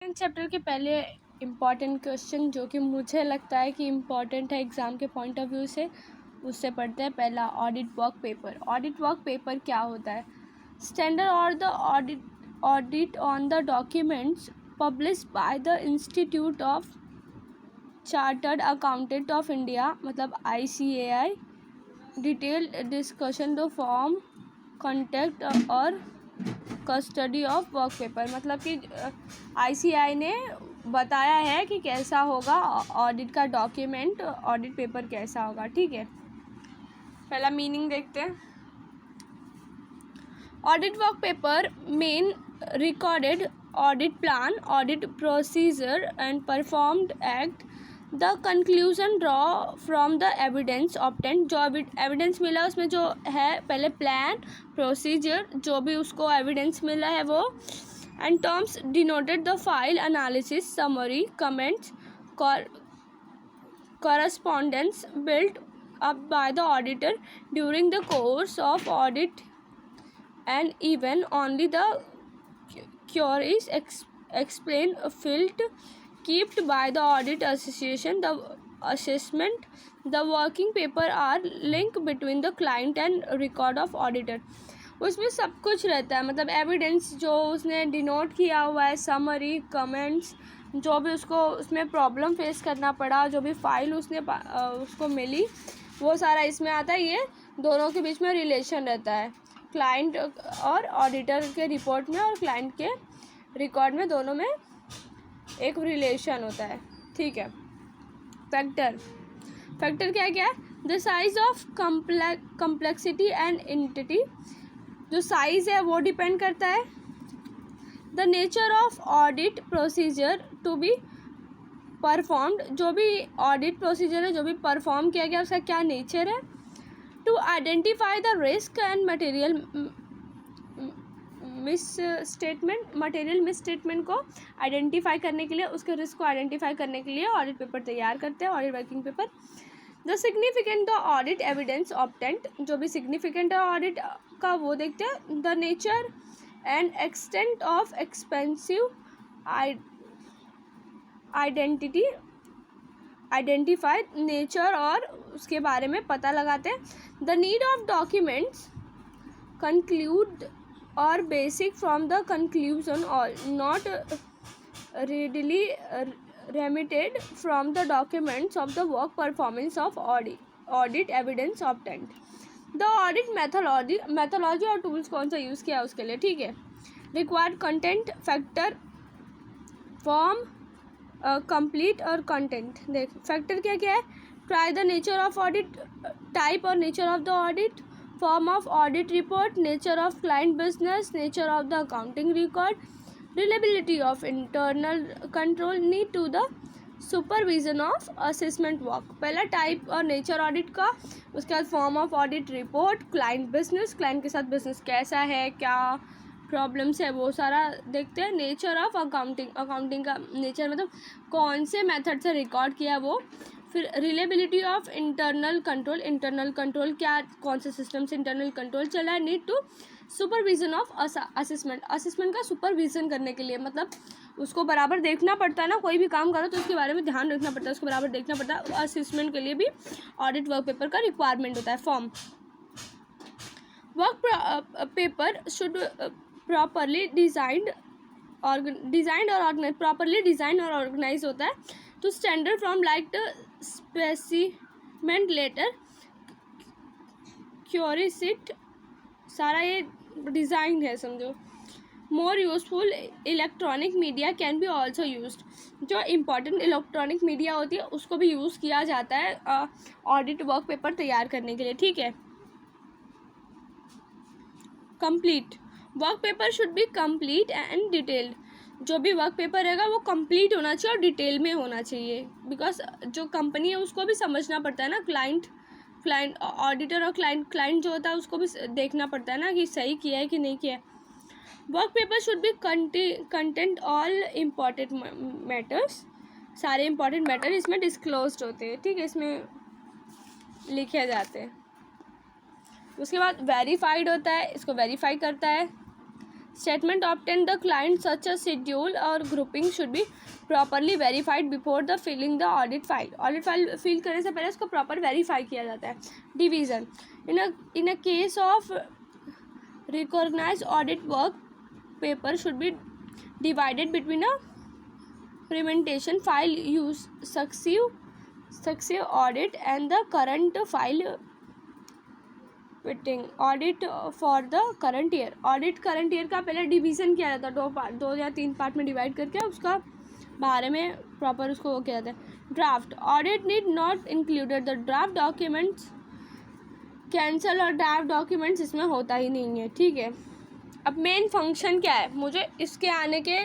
Chapter के पहले important question जो कि मुझे लगता है कि इम्पॉर्टेंट है एग्ज़ाम के पॉइंट ऑफ व्यू से, उससे पढ़ते हैं। पहला, audit work paper. Audit work paper क्या होता है? स्टैंडर्ड और the audit on the documents publish by the institute of chartered accountant of India, मतलब ICAI। Detailed discussion the form contact और कस्टडी ऑफ वर्क पेपर, मतलब कि ICAI ने बताया है कि कैसा होगा ऑडिट का डॉक्यूमेंट, ऑडिट पेपर कैसा होगा। ठीक है, पहला मीनिंग देखते हैं। Audit work paper main recorded audit plan, audit procedure and performed act, the conclusion draw from the evidence obtained. जो एविडेंस मिला उसमें जो है, पहले प्लान, प्रोसीजर, जो भी उसको एविडेंस मिला है वो, and terms denoted the file analysis, summary, comments, correspondence built up by the auditor during the course of audit, and even only the queries explained filled kept by the audit association. The assessment, the working paper are link between the client and record of auditor. उसमें सब कुछ रहता है, मतलब evidence जो उसने denote किया हुआ है, समरी, कमेंट्स, जो भी उसको उसमें प्रॉब्लम फेस करना पड़ा, जो भी फाइल उसको मिली, वो सारा इसमें आता है। ये दोनों के बीच में रिलेशन रहता है, क्लाइंट और ऑडिटर के रिपोर्ट में और क्लाइंट के रिकॉर्ड में, दोनों में एक रिलेशन होता है। ठीक है। फैक्टर क्या क्या है? The size of complexity and entity. जो साइज़ है वो डिपेंड करता है। The nature of audit procedure to be performed. जो भी ऑडिट प्रोसीजर है, जो भी परफॉर्म किया गया, उसका क्या नेचर है। To identify the risk and material misstatement को आइडेंटिफाई करने के लिए, उसके रिस्क को आइडेंटिफाई करने के लिए ऑडिट पेपर तैयार करते हैं, audit working paper. The significant the audit evidence obtained. जो भी सिग्निफिकेंट है ऑडिट का वो देखते हैं। The nature and extent of expensive identified nature और उसके बारे में पता लगाते हैं। The need of documents conclude और बेसिक फ्रॉम द कंक्लूजन और not readily remitted from the documents of the work performance of audit evidence obtained. The audit methodology और tools कौन सा यूज़ किया उसके लिए। ठीक है। required content factor, form, complete और content। देख, factor क्या क्या है? try the nature of audit, type और nature of the audit, form of audit report, nature of client business, nature of the accounting record, reliability of internal control, need to the supervision of assessment work। पहला type और nature audit का, उसके बाद form of audit report, client business, client के साथ business कैसा है, क्या प्रॉब्लम्स है, वो सारा देखते हैं। नेचर ऑफ अकाउंटिंग का नेचर मतलब कौन से मेथड से रिकॉर्ड किया वो। फिर रिलेबिलिटी ऑफ इंटरनल कंट्रोल क्या, कौन से सिस्टम से इंटरनल कंट्रोल चला है। Need to supervision of assessment का सुपरविजन करने के लिए, मतलब उसको बराबर देखना पड़ता है ना, कोई भी काम करो तो उसके बारे में ध्यान रखना पड़ता है, उसको बराबर देखना पड़ता है। असेसमेंट के लिए भी ऑडिट वर्क पेपर का रिक्वायरमेंट होता है। Form work paper should properly designed और ऑर्गेनाइज होता है to standard from like specimen letter, query sheet, सारा ये डिज़ाइन है समझो। More useful electronic media can be also used. जो इम्पॉर्टेंट इलेक्ट्रॉनिक मीडिया होती है उसको भी यूज़ किया जाता है ऑडिट वर्क पेपर तैयार करने के लिए। ठीक है। Complete work paper should be complete and detailed. जो भी वर्क पेपर रहेगा वो कंप्लीट होना चाहिए और डिटेल में होना चाहिए, बिकॉज जो कंपनी है उसको भी समझना पड़ता है ना, क्लाइंट ऑडिटर और क्लाइंट जो होता है उसको भी देखना पड़ता है ना कि सही किया है कि नहीं किया है। Work paper should be content all important matters. सारे इम्पॉर्टेंट मैटर इसमें डिस्क्लोज्ड होते हैं। ठीक है, इसमें लिखे जाते हैं। उसके बाद वेरीफाइड होता है, इसको वेरीफाई करता है। Statement obtained the client such a schedule or grouping should be properly verified before the filling the audit file. Audit file fill करने से पहले उसको proper verify किया जाता है. Division. In a case of recognized audit work, paper should be divided between a presentation file use successive audit and the current file fitting audit for the current year. Audit current year का पहले division किया जाता है, दो या तीन part में divide करके उसका बारे में प्रॉपर उसको वो किया जाता है. Draft audit need not included the draft documents. Cancel और ड्राफ्ट डॉक्यूमेंट्स इसमें होता ही नहीं है. ठीक है. अब मेन फंक्शन क्या है, मुझे इसके आने के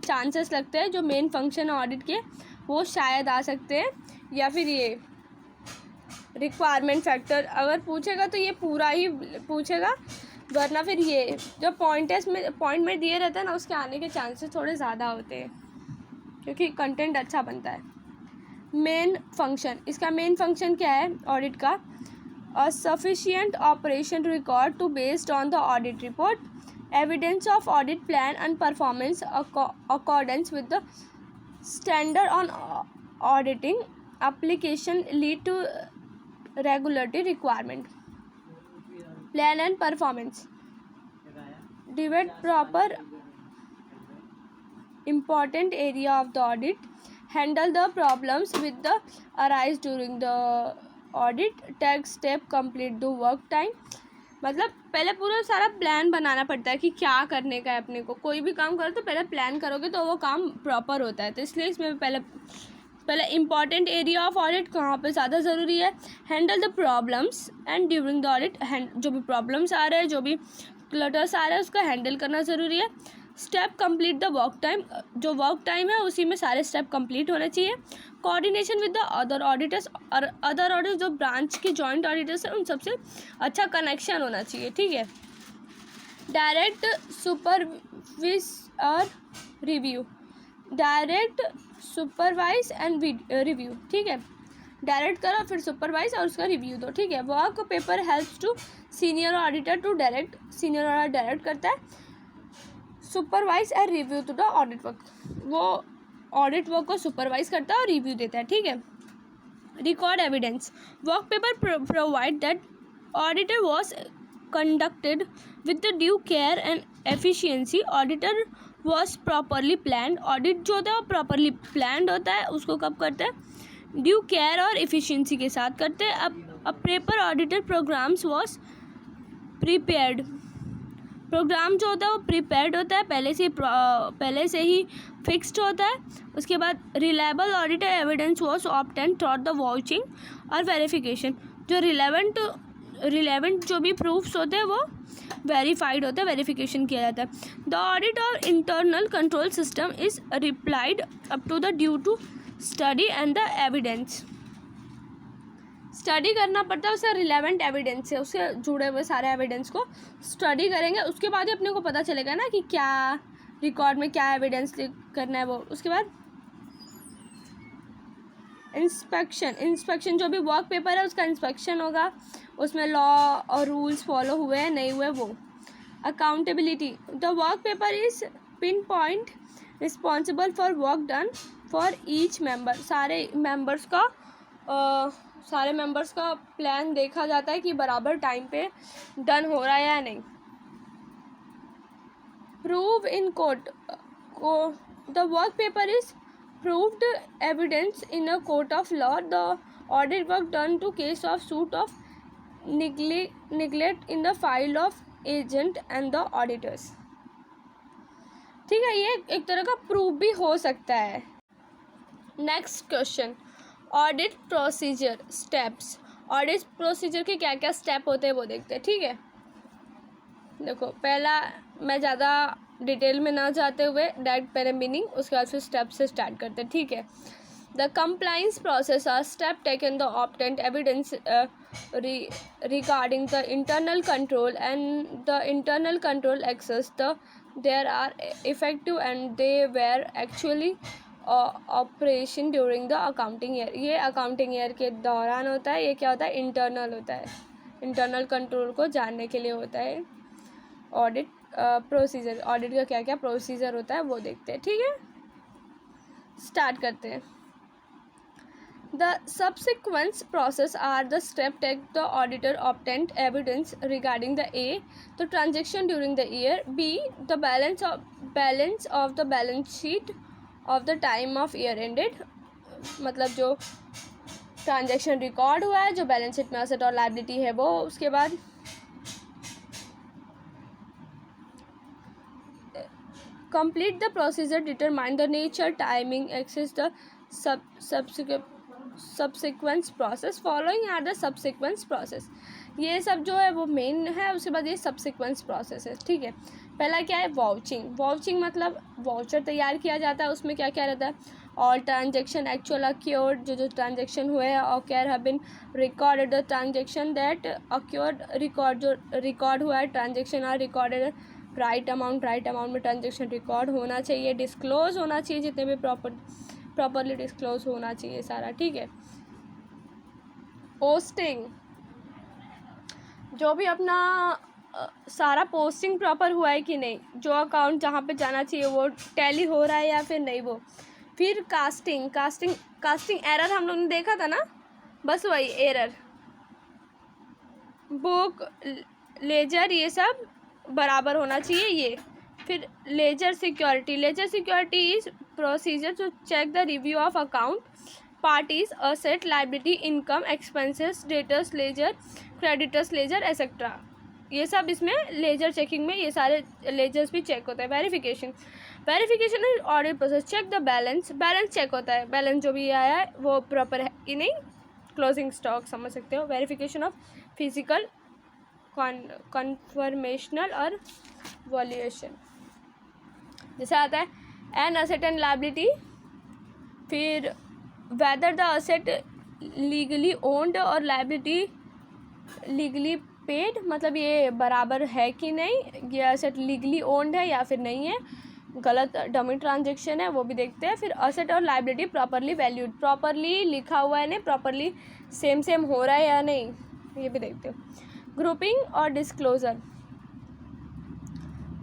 चांसेस लगते हैं. जो मेन फंक्शन है ऑडिट के वो शायद आ सकते हैं, या फिर ये रिक्वायरमेंट फैक्टर अगर पूछेगा तो ये पूरा ही पूछेगा, वरना फिर ये जो पॉइंट में दिए रहते हैं ना उसके आने के चांसेस थोड़े ज़्यादा होते हैं, क्योंकि कंटेंट अच्छा बनता है. मेन फंक्शन, इसका मेन फंक्शन क्या है ऑडिट का? A sufficient operation record to based on the audit report, evidence of audit plan and performance accordance with the standard on auditing application lead to regulatory requirement. Plan and performance. Divide proper important area of the audit. Handle the problems with the arise during the audit. Take step complete the work time. मतलब पहले पूरा सारा plan बनाना पड़ता है कि क्या करने का है अपने को. कोई भी काम करो तो पहले प्लान करोगे तो वो काम प्रॉपर होता है. तो इसलिए इसमें पहले इंपॉर्टेंट एरिया ऑफ ऑडिट कहाँ पे ज़्यादा ज़रूरी है. Handle the problems and during the audit, जो भी प्रॉब्लम्स आ रहे हैं, जो भी क्लटर्स आ रहे हैं उसका हैंडल करना ज़रूरी है. Step complete the work time, जो वर्क टाइम है उसी में सारे स्टेप कंप्लीट होने चाहिए. Coordination with the other auditors, और अदर ऑडिटर्स जो ब्रांच के जॉइंट ऑडिटर्स हैं उन सबसे अच्छा कनेक्शन होना चाहिए. ठीक है. डायरेक्ट सुपरविज और review, direct supervise and review. ठीक है. डायरेक्ट करो फिर सुपरवाइज और उसका रिव्यू दो. ठीक है. Work paper helps to senior auditor to direct, senior auditor direct करता है, supervise and review to the audit work, वो ऑडिट वर्क को सुपरवाइज करता है और रिव्यू देता है. ठीक है. Record evidence, work paper provide that auditor was conducted with the due care and efficiency. Auditor was properly planned. Audit जो होता है वो प्रॉपरली प्लान्ड होता है. उसको कब करते हैं? ड्यू केयर और एफिशिएंसी के साथ करते हैं. अब paper auditor programs was prepared. Program जो होता है वो प्रिपेयर्ड होता है, पहले से ही फिक्स्ड होता है. उसके बाद reliable auditor evidence was obtained through the vouching और वेरिफिकेशन. जो रिलेवेंट जो भी प्रूफ्स होते हैं वो वेरीफाइड होता है, वेरिफिकेशन किया जाता है. द ऑडिट और internal control system is replied up to the due to study and the evidence. Study करना पड़ता है, उससे रिलेवेंट एविडेंस है, उससे जुड़े हुए सारे एविडेंस को स्टडी करेंगे, उसके बाद ही अपने को पता चलेगा ना कि क्या रिकॉर्ड में क्या एविडेंस करना है वो. उसके बाद इंस्पेक्शन जो भी वर्क पेपर है उसका इंस्पेक्शन होगा, उसमें लॉ और रूल्स फॉलो हुए हैं नहीं हुए वो. Accountability, the work paper is pin point responsible for work done for each member. सारे मेंबर्स का प्लान देखा जाता है कि बराबर टाइम पे डन हो रहा है या नहीं. Prove in court, the work paper is proved evidence in a court of law. The audit work done to case of suit of neglect in the file of agent and the auditors. ठीक है. ये एक तरह का proof भी हो सकता है. Next question, audit procedure steps. Audit procedure के क्या क्या स्टेप होते हैं वो देखते हैं. ठीक है. देखो, पहला मैं ज़्यादा डिटेल में ना जाते हुए डायरेक्ट पहले मीनिंग, उसके बाद फिर स्टेप से स्टार्ट करते हैं. ठीक है. The compliance process are step taken the obtained evidence regarding the internal control and the internal control access there are effective and they were actually operation during the accounting year. ये accounting year के दौरान होता है. ये क्या होता है? Internal होता है. इंटरनल कंट्रोल को जानने के लिए होता है ऑडिट प्रोसीजर, ऑडिट का क्या क्या प्रोसीजर होता है वो देखते हैं, ठीक है। स्टार्ट करते हैं। The subsequent process are the step take the auditor obtained evidence regarding the A, the transaction during the year, B, the balance of the balance sheet of the time of year ended, मतलब जो transaction record हुआ है, जो balance sheet में asset और liability है वो, उसके बाद complete the procedure, determine the nature, timing, access the subsequent process, following are the subsequent process। ये सब जो है वो मेन है, उसके बाद ये सबसिक्वेंस प्रोसेस है, ठीक है। पहला क्या है, वाउचिंग। वाउचिंग मतलब वाउचर तैयार किया जाता है, उसमें क्या क्या रहता है, ऑल ट्रांजेक्शन एक्चुअल अक्योर्ड, जो ट्रांजेक्शन हुए हैं, occur have been recorded the transaction that occurred, record जो रिकॉर्ड हुआ है transaction are recorded, right amount में ट्रांजेक्शन रिकॉर्ड होना चाहिए, डिस्क्लोज होना चाहिए, जितने भी प्रॉपरली डिस्क्लोज होना चाहिए सारा, ठीक है। पोस्टिंग, जो भी अपना सारा पोस्टिंग प्रॉपर हुआ है कि नहीं, जो अकाउंट जहाँ पे जाना चाहिए वो टैली हो रहा है या फिर नहीं वो। फिर कास्टिंग एरर हम लोग ने देखा था ना, बस वही एरर, बुक लेजर ये सब बराबर होना चाहिए ये। फिर ledger security is procedure to check the review of account, parties, asset, liability, income, expenses, debtors ledger, creditors ledger etcetera, ये सब इसमें लेजर चेकिंग में ये सारे लेजर्स भी चेक होता है। Verification is audit process, check the balance check होता है, बैलेंस जो भी आया है वो प्रॉपर है कि नहीं, क्लोजिंग स्टॉक समझ सकते हो। वेरिफिकेशन ऑफ फिजिकल, कन्फर्मेशनल और वैल्यूएशन, जैसे आता है एन असेट एंड लायबिलिटी, फिर whether the asset legally owned और लायबिलिटी लीगली पेड, मतलब ये बराबर है कि नहीं, ये असेट लीगली ओन्ड है या फिर नहीं है, गलत डमी ट्रांजेक्शन है वो भी देखते हैं। फिर असेट और लायबिलिटी प्रॉपरली वैल्यूड, प्रॉपरली लिखा हुआ है नहीं, प्रॉपरली सेम हो रहा है या नहीं, ये भी देखते हो। ग्रुपिंग और disclosure,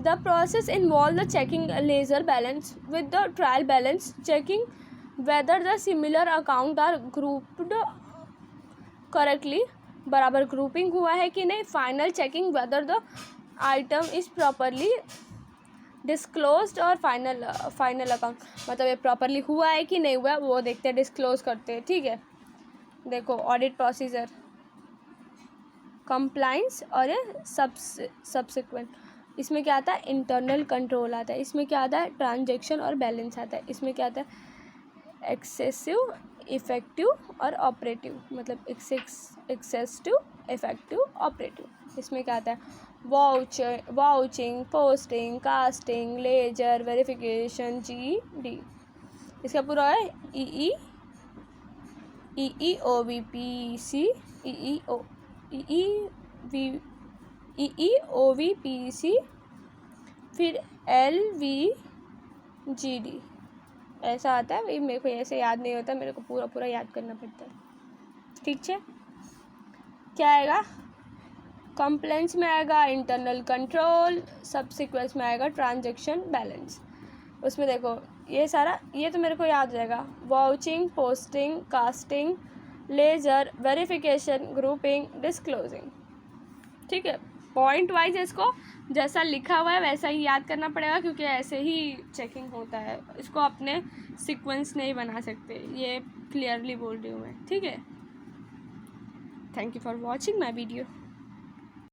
the process involve the checking ledger balance with the trial balance, checking whether the similar account are grouped correctly, बराबर ग्रुपिंग हुआ है कि नहीं। Final checking whether the item is properly disclosed और फाइनल अकाउंट, मतलब ये properly हुआ है कि नहीं हुआ वो देखते हैं, डिस्क्लोज करते हैं, ठीक है। देखो ऑडिट प्रोसीजर, कंप्लाइंस और सब्सिक्वेंट, इसमें क्या आता है, इंटरनल कंट्रोल आता है, इसमें क्या आता है, ट्रांजेक्शन और बैलेंस आता है, इसमें क्या आता है, एक्सेसिव, इफेक्टिव और ऑपरेटिव, मतलब एक्सेसिव, इफेक्टिव, ऑपरेटिव। इसमें क्या आता है, vouching, posting, casting, ledger, verification, GD, इसका पूरा है EEOVPC, फिर LVGD, ऐसा आता है भाई, मेरे को ऐसे याद नहीं होता, मेरे को पूरा याद करना पड़ता है, ठीक है। क्या आएगा, कंप्लेंट्स में आएगा इंटरनल कंट्रोल, सब्सिक्वेंस में आएगा ट्रांजेक्शन बैलेंस। उसमें देखो ये सारा, ये तो मेरे को याद रहेगा, vouching, posting, casting, ledger, verification, grouping, disclosing, ठीक है। पॉइंट वाइज इसको जैसा लिखा हुआ है वैसा ही याद करना पड़ेगा, क्योंकि ऐसे ही चेकिंग होता है, इसको अपने सीक्वेंस नहीं बना सकते, ये क्लियरली बोल रही हूँ मैं, ठीक है। Thank you for watching my video.